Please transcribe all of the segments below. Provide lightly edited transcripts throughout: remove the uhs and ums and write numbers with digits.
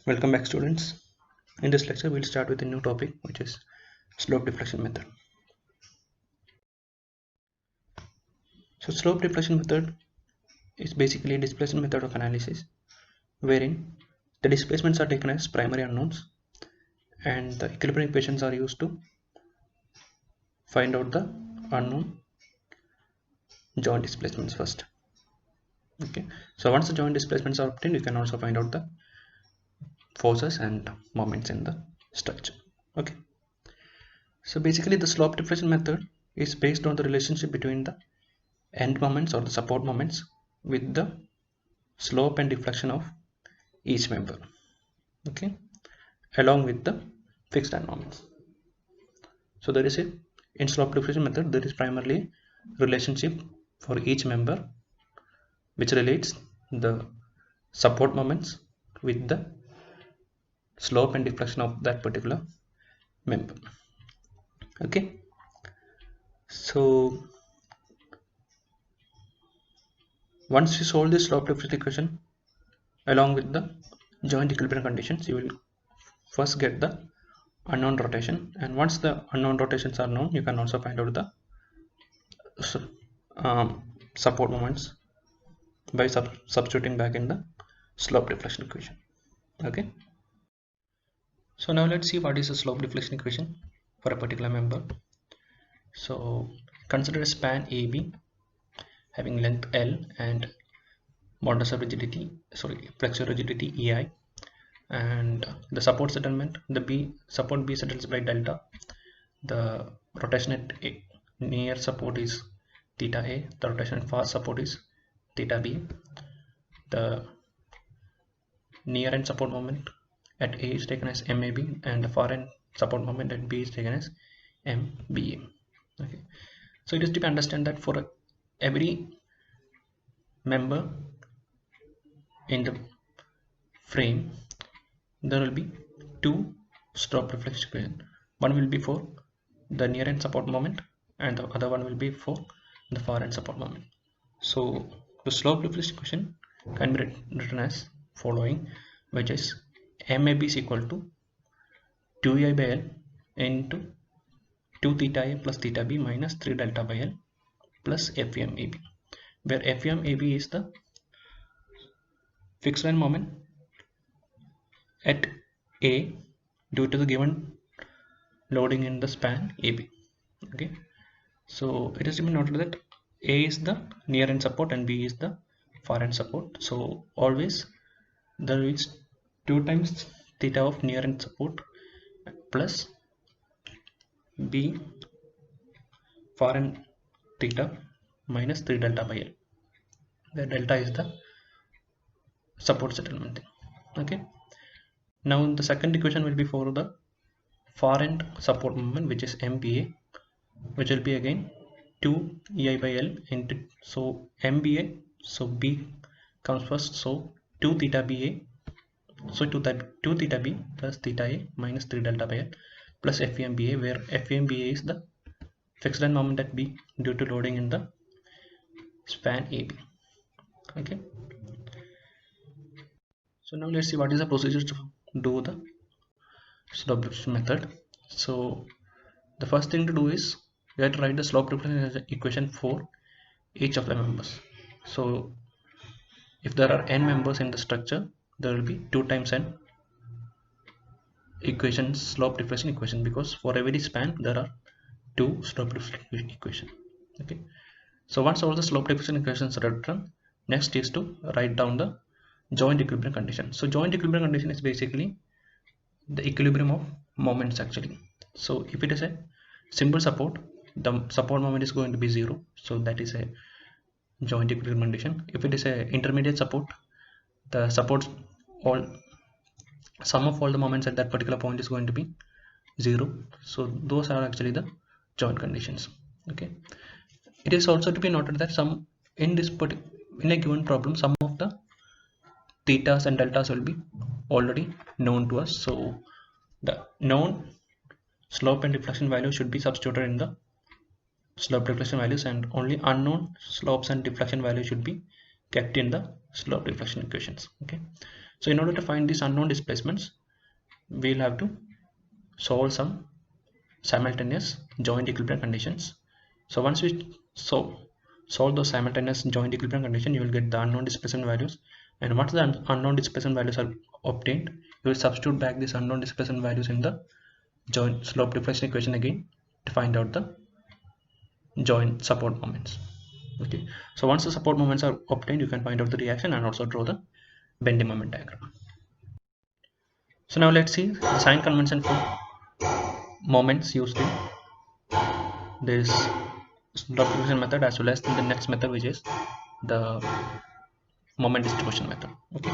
Welcome back, students. In this lecture we'll start with a new topic, which is slope deflection method. So slope deflection method is basically a displacement method of analysis wherein the displacements are taken as primary unknowns and the equilibrium equations are used to find out the unknown joint displacements first. Okay, so once the joint displacements are obtained, you can also find out the forces and moments in the structure. Okay, so basically the slope deflection method is based on the relationship between the end moments or the support moments with the slope and deflection of each member, okay, along with the fixed end moments. So there is a in slope deflection method there is primarily relationship for each member which relates the support moments with the slope and deflection of that particular member. Okay, so once you solve this slope deflection equation along with the joint equilibrium conditions, you will first get the unknown rotation, and once the unknown rotations are known, you can also find out the support moments by substituting back in the slope deflection equation. Okay, so now let's see what is the slope deflection equation for a particular member. So consider a span AB having length L and modulus of rigidity, flexure rigidity EI, and the support settlement, the support B settles by delta. The rotation at near support is theta A, the rotation at far support is theta B. The near end support moment at A is taken as MAB, and the far end support moment at B is taken as MBA. Okay, so it is to be understand that for every member in the frame there will be two slope deflection equation. One will be for the near end support moment and the other one will be for the far end support moment. So the slope deflection equation can be written as following, which is MAB is equal to 2I by L into 2 theta A plus theta B minus 3 delta by L plus FMAB, where FMAB is the fixed line moment at A due to the given loading in the span AB. Okay, so it is to be noted that A is the near end support and B is the far end support. So always there is 2 times theta of near end support plus B far end theta minus 3 delta by L, where delta is the support settlement thing. Okay, now the second equation will be for the far end support moment, which is MBA, which will be again 2 EI by L into, so MBA, so B comes first, so 2 theta BA, so 2 theta B plus theta A minus 3 delta by L plus FEMBA, where FEMBA is the fixed line moment at B due to loading in the span AB. Okay, so now let's see what is the procedure to do the slope deflection method. So the first thing to do is we have to write the slope deflection equation for each of the members. So if there are n members in the structure, there will be 2 times n equations, slope deflection equation, because for every span there are 2 slope deflection equation. Okay, so once all the slope deflection equations are written, next is to write down the joint equilibrium condition. So joint equilibrium condition is basically the equilibrium of moments actually. So if it is a simple support, the support moment is going to be 0, so that is a joint equilibrium condition. If it is a intermediate support, the supports all sum of all the moments at that particular point is going to be 0, so those are actually the joint conditions. Okay, it is also to be noted that some in a given problem, some of the thetas and deltas will be already known to us, so the known slope and deflection value should be substituted in the slope deflection values, and only unknown slopes and deflection values should be kept in the slope deflection equations. Okay, So in order to find these unknown displacements, we'll have to solve some simultaneous joint equilibrium conditions. So once we solve those simultaneous joint equilibrium condition, you will get the unknown displacement values, and once the unknown displacement values are obtained, you will substitute back these unknown displacement values in the joint slope deflection equation again to find out the joint support moments. Okay, so once the support moments are obtained, you can find out the reaction and also draw the bending moment diagram. So now let's see the sign convention for moments used in this slope deflection method as well as in the next method, which is the moment distribution method. Okay,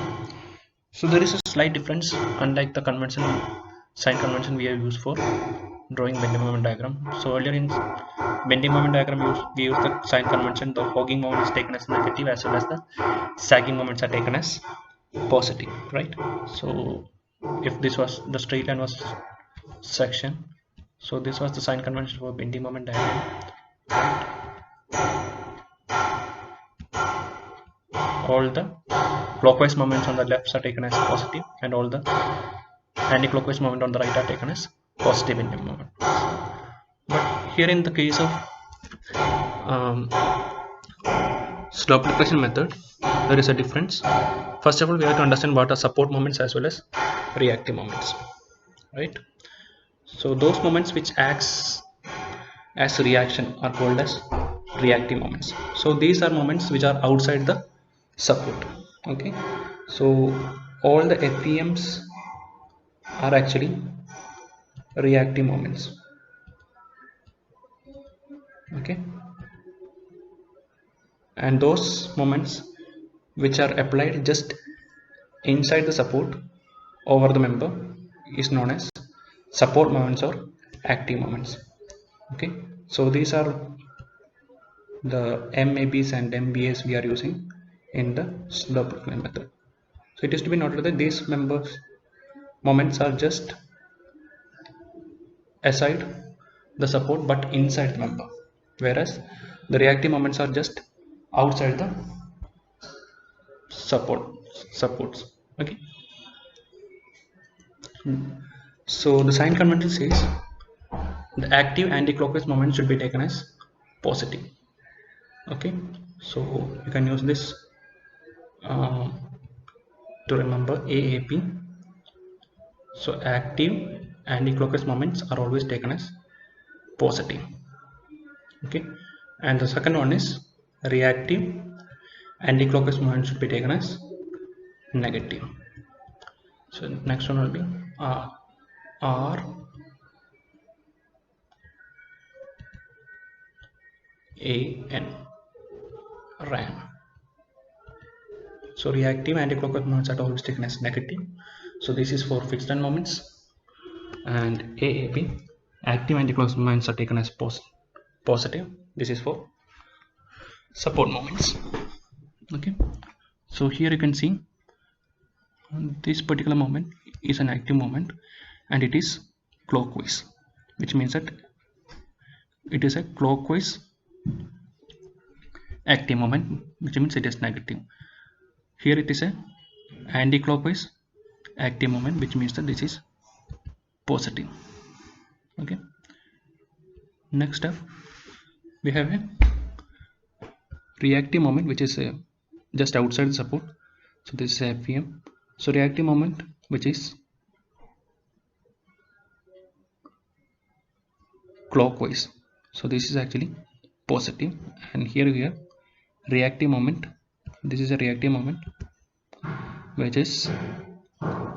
so there is a slight difference. Unlike the conventional sign convention we have used for drawing bending moment diagram, so earlier in bending moment diagram we use the sign convention. The hogging moment is taken as negative as well as the sagging moments are taken as positive, right? So if this was the straight line was section, so this was the sign convention for bending moment diagram. All the clockwise moments on the left are taken as positive, and all the anti-clockwise moment on the right are taken as positive bending moment. But here in the case of slope deflection method, there is a difference. First of all, we have to understand what are support moments as well as reactive moments, right? So those moments which acts as reaction are called as reactive moments. So these are moments which are outside the support. Okay, so all the FEMs are actually reactive moments. Okay, and those moments which are applied just inside the support over the member is known as support moments or active moments. Okay, so these are the MABs and MBAs we are using in the slope deflection method. So it is to be noted that these moments are just aside the support but inside the member, whereas the reactive moments are just outside the supports. Okay, so the sign convention says the active anti-clockwise moment should be taken as positive. Okay, so you can use this to remember AAP. So active anti-clockwise moments are always taken as positive. Okay, and the second one is reactive anti-clockwise moment should be taken as negative. So next one will be R A N RAN. So reactive anti-clockwise moments are always taken as negative. So this is for fixed line moments, and AAP active anti-clockwise moments are taken as positive. This is for support moments. Okay, so here you can see this particular moment is an active moment and it is clockwise, which means that it is a clockwise active moment, which means it is negative. Here it is a anti-clockwise active moment, which means that this is positive. Okay, next up we have a reactive moment, which is just outside the support. So this is a FEM. So reactive moment, which is clockwise, so this is actually positive, and here we have reactive moment. This is a reactive moment which is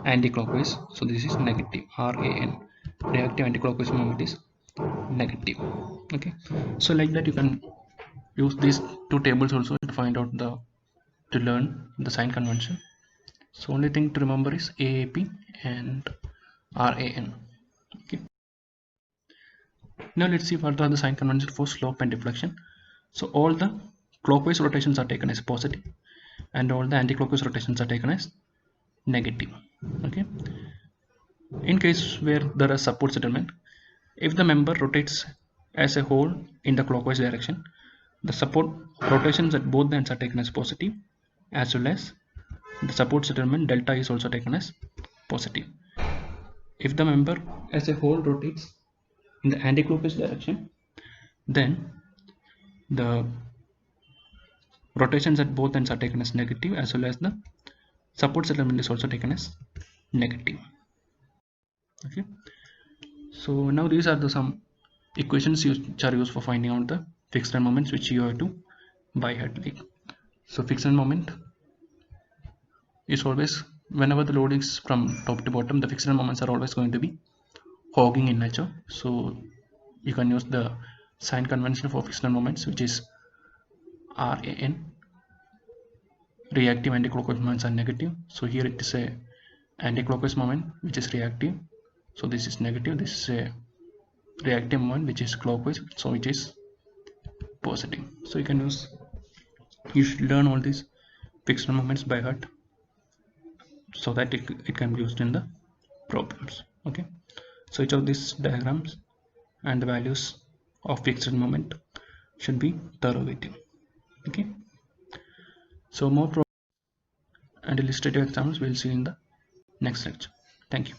anti-clockwise, so this is negative. RAN, reactive anti-clockwise moment is negative. Okay, so like that you can use these two tables also to find out to learn the sign convention. So only thing to remember is AAP and RAN. Okay, now let's see what are the sign convention for slope and deflection. So all the clockwise rotations are taken as positive and all the anti-clockwise rotations are taken as negative. Okay, in case where there is support settlement, if the member rotates as a whole in the clockwise direction, the support rotations at both the ends are taken as positive, as well as the support settlement delta is also taken as positive. If the member as a whole rotates in the anti-clockwise direction, then the rotations at both ends are taken as negative, as well as the support settlement is also taken as negative. Okay, so now these are the some equations which are used for finding out the fixed moments, which you have to by head. Like, so fixed moment is always, whenever the load is from top to bottom, the fixed moments are always going to be hogging in nature. So you can use the sign convention for fixed moments, which is RAN. Reactive anti-clockwise moments are negative, so here it is a anti-clockwise moment which is reactive, so this is negative. This is a reactive moment which is clockwise, so it is positive. So you should learn all these fixed moments by heart, so that it can be used in the problems. Okay, so each of these diagrams and the values of fixed moment should be thorough with you. Okay, so more and illustrative examples we'll see in the next lecture. Thank you.